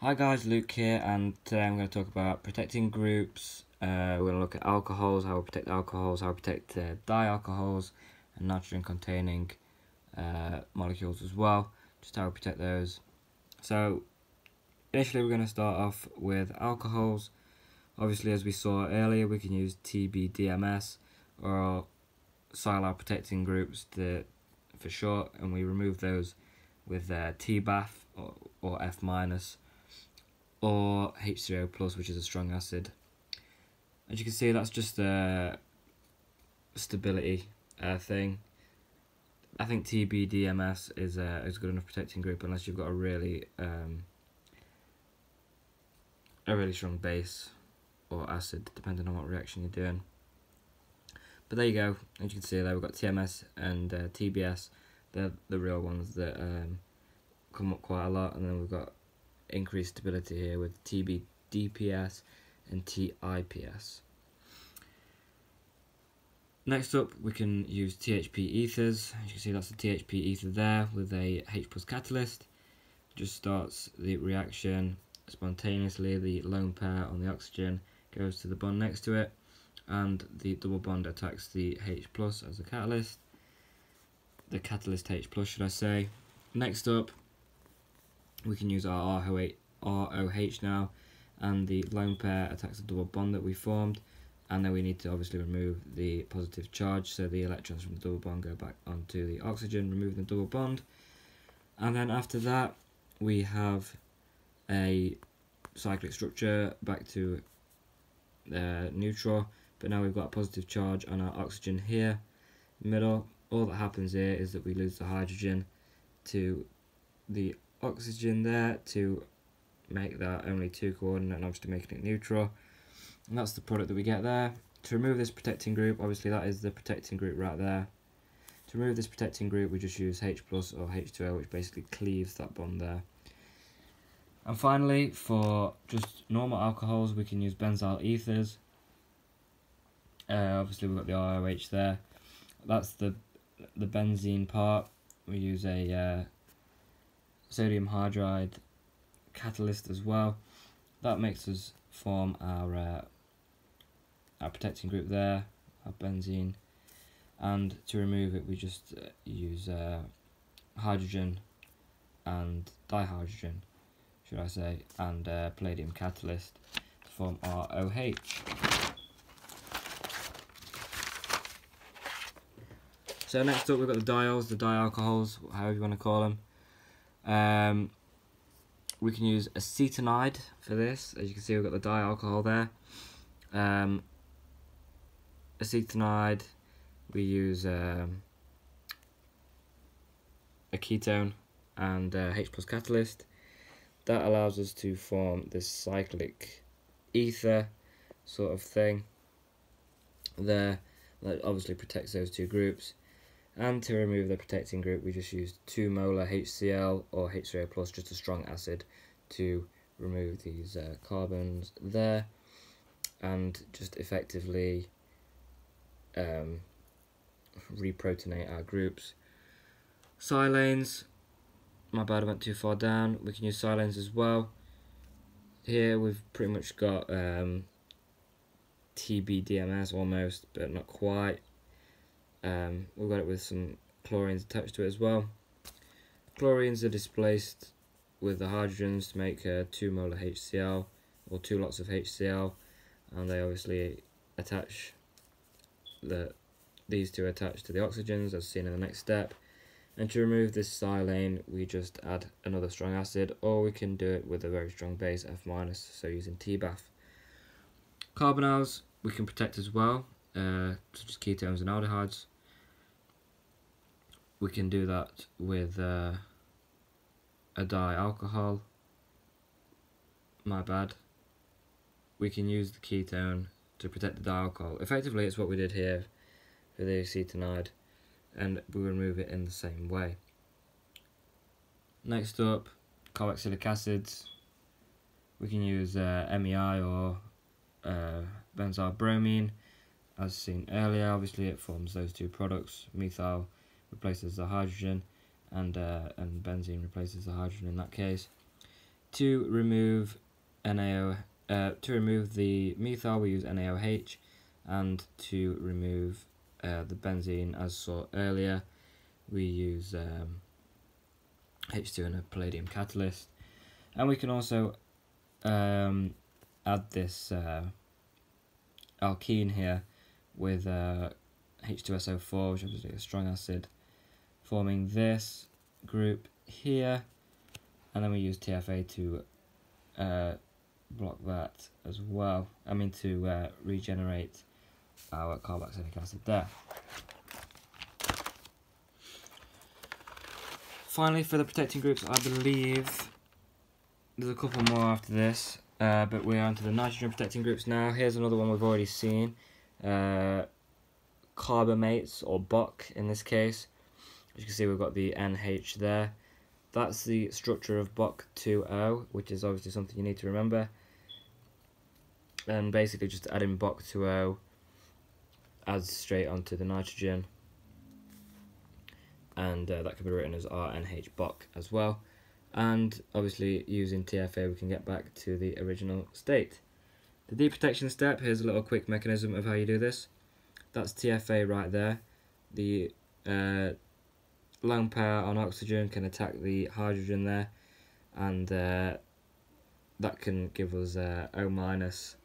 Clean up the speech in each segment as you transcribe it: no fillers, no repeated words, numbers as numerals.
Hi guys, Luke here, and today I'm going to talk about protecting groups. We're going to look at alcohols, how we protect alcohols, how we protect dialcohols and nitrogen containing molecules as well, just how we protect those. So initially we're going to start off with alcohols. Obviously, as we saw earlier, we can use TBDMS or silyl protecting groups for short, and we remove those with TBAF or F-, or H3O+, which is a strong acid. As you can see, that's just a stability thing. I think TBDMS is good enough protecting group unless you've got a really strong base or acid, depending on what reaction you're doing. But there you go. As you can see there, we've got TMS and TBS. They're the real ones that come up quite a lot, and then we've got increased stability here with TBDPS and TIPS. Next up, we can use THP ethers. As you can see, that's the THP ether there with a H+ catalyst. Just starts the reaction spontaneously. The lone pair on the oxygen goes to the bond next to it, and the double bond attacks the H+ as a catalyst. The catalyst H+, should I say. Next up, we can use our ROH now, and the lone pair attacks the double bond that we formed, and then we need to obviously remove the positive charge, so the electrons from the double bond go back onto the oxygen, removing the double bond. And then after that, we have a cyclic structure back to neutral, but now we've got a positive charge on our oxygen here, middle. All that happens here is that we lose the hydrogen to the oxygen there to make that only 2 coordinate, and obviously making it neutral, and that's the product that we get there. To remove this protecting group, obviously that is the protecting group right there. To remove this protecting group, we just use H+ or H2O, which basically cleaves that bond there. And finally, for just normal alcohols, we can use benzyl ethers. Obviously we've got the ROH there. That's the benzene part. We use a sodium hydride catalyst as well. That makes us form our protecting group there, our benzene. And to remove it, we just use hydrogen and dihydrogen, should I say, and palladium catalyst to form our OH. So next up, we've got the diols, the dialcohols, however you want to call them. We can use acetonide for this. As you can see, we've got the dialcohol there. Acetonide, we use a ketone and H+ catalyst. That allows us to form this cyclic ether sort of thing there, that obviously protects those two groups. And to remove the protecting group, we just use 2 molar HCl or H3O+, just a strong acid, to remove these carbons there, and just effectively reprotonate our groups. Silanes, my bad, I went too far down. We can use silanes as well. Here we've pretty much got TBDMS almost, but not quite. We've got it with some chlorines attached to it as well. Chlorines are displaced with the hydrogens to make 2 molar HCl, or 2 lots of HCl, and they obviously attach these two attach to the oxygens as seen in the next step. And to remove this silane, we just add another strong acid, or we can do it with a very strong base, F-, so using TBAF. Carbonyls we can protect as well, such as ketones and aldehydes. We can do that with a dialcohol. My bad. We can use the ketone to protect the dialcohol. Effectively, it's what we did here for the acetonide, and we remove it in the same way. Next up, carboxylic acids. We can use MEI or benzyl bromine, as seen earlier. Obviously, it forms those two products. Methyl replaces the hydrogen, and benzene replaces the hydrogen in that case. To remove to remove the methyl, we use NaOH, and to remove the benzene, as saw earlier, we use H2 and a palladium catalyst. And we can also add this alkene here with H2SO4, which is obviously a strong acid, forming this group here, and then we use TFA to block that as well. To regenerate our carboxylic acid there. Finally, for the protecting groups, I believe there's a couple more after this, but we're on to the nitrogen protecting groups now. Here's another one we've already seen, carbamates, or BOC in this case. As you can see, we've got the NH there. That's the structure of BOC2O, which is obviously something you need to remember. And basically just adding BOC2O adds straight onto the nitrogen, and that can be written as RNH BOC as well. And obviously using TFA we can get back to the original state. The deprotection step, here's a little quick mechanism of how you do this. That's TFA right there. The lone pair on oxygen can attack the hydrogen there, and that can give us O minus,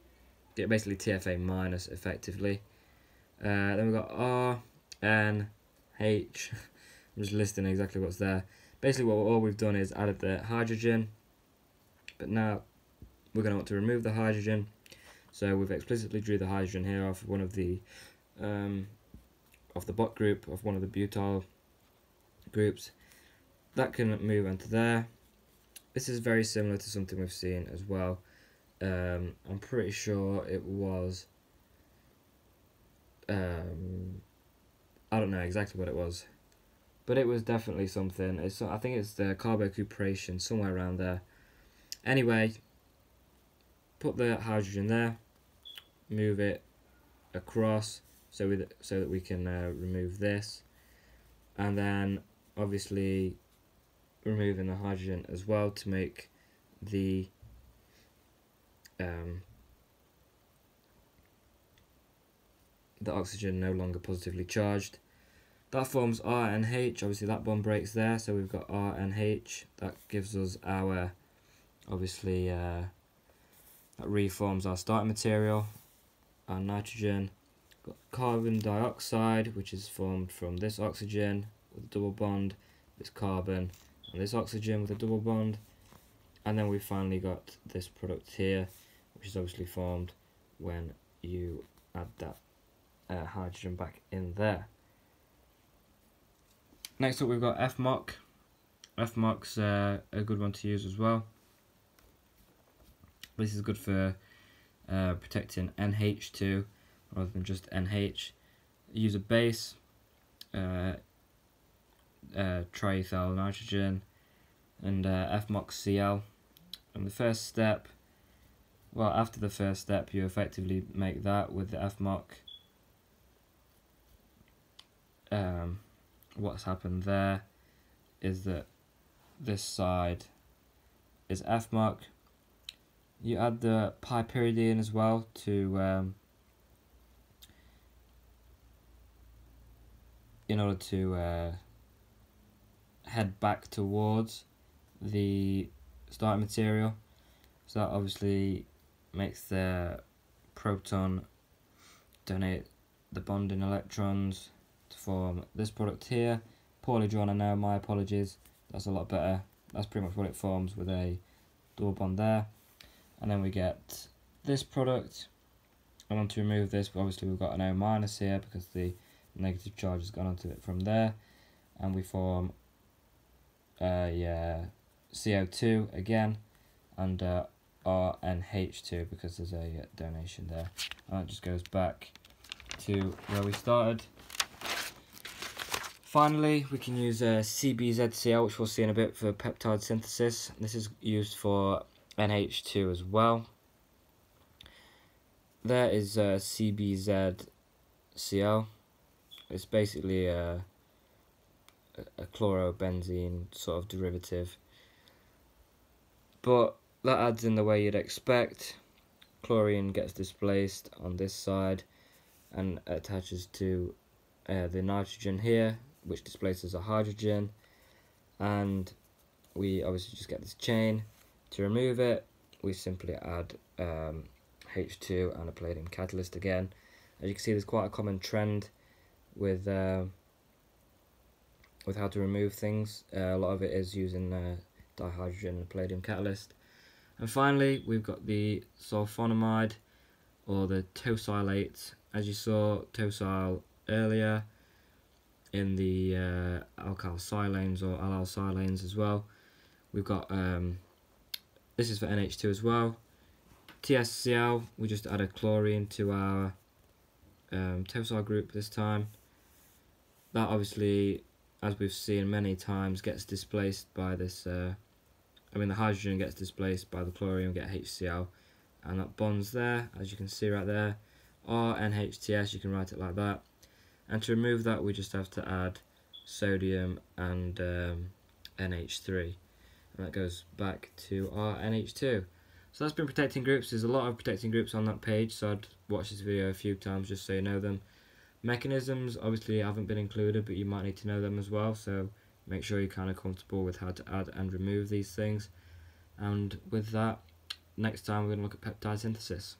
basically TFA minus effectively. Then we've got R, N, H. I'm just listing exactly what's there. Basically all we've done is added the hydrogen, but now we're going to want to remove the hydrogen. So we've explicitly drew the hydrogen here off one of the BOC group, of one of the butyl groups. That can move onto there. This is very similar to something we've seen as well. I'm pretty sure it was I don't know exactly what it was, but it was definitely something. I think it's the carbocupration, somewhere around there. Anyway, put the hydrogen there, move it across so that we can remove this, and then obviously removing the hydrogen as well to make the oxygen no longer positively charged. That forms R and H. Obviously that bond breaks there, so we've got R and H. That gives us our, obviously, that reforms our starting material, our nitrogen. Got carbon dioxide, which is formed from this oxygen with a double bond, this carbon, and this oxygen with a double bond. And then we finally got this product here, which is obviously formed when you add that hydrogen back in there. Next up we've got FMOC. FMOC's a good one to use as well. This is good for protecting NH2 rather than just NH. Use a base, triethyl nitrogen, and FMOC-Cl. And the first step, well, after the first step, you effectively make that with the FMOC. What's happened there is that this side is FMOC. You add the pyridine as well to in order to head back towards the starting material. So that obviously makes the proton donate the bonding electrons to form this product here. Poorly drawn, I know, my apologies. That's a lot better. That's pretty much what it forms with a double bond there. And then we get this product. I want to remove this, but obviously we've got an O minus here because the negative charge has gone onto it from there. And we form CO2 again, and RNH2 because there's a donation there. And that just goes back to where we started. Finally, we can use CBZCl, which we'll see in a bit, for peptide synthesis. This is used for NH2 as well. There is CBZCl. It's basically a chlorobenzene sort of derivative. But that adds in the way you'd expect. Chlorine gets displaced on this side and attaches to the nitrogen here, which displaces a hydrogen, and we obviously just get this chain. To remove it, we simply add H2 and a palladium catalyst again. As you can see, there's quite a common trend with how to remove things. A lot of it is using dihydrogen and palladium catalyst. And finally, we've got the sulfonamide, or the tosylate. As you saw, tosyl earlier in the alkyl silanes or allyl silanes as well. We've got this is for NH2 as well. TSCl, we just add a chlorine to our tosyl group this time. That obviously, as we've seen many times, gets displaced by this. The hydrogen gets displaced by the chlorine, we get HCl, and that bonds there, as you can see right there. RNHTS, you can write it like that. And to remove that, we just have to add sodium and NH3, and that goes back to our NH2. So that's been protecting groups. There's a lot of protecting groups on that page, so I'd watch this video a few times just so you know them. Mechanisms obviously haven't been included, but you might need to know them as well, so make sure you're kind of comfortable with how to add and remove these things. And with that, next time we're going to look at peptide synthesis.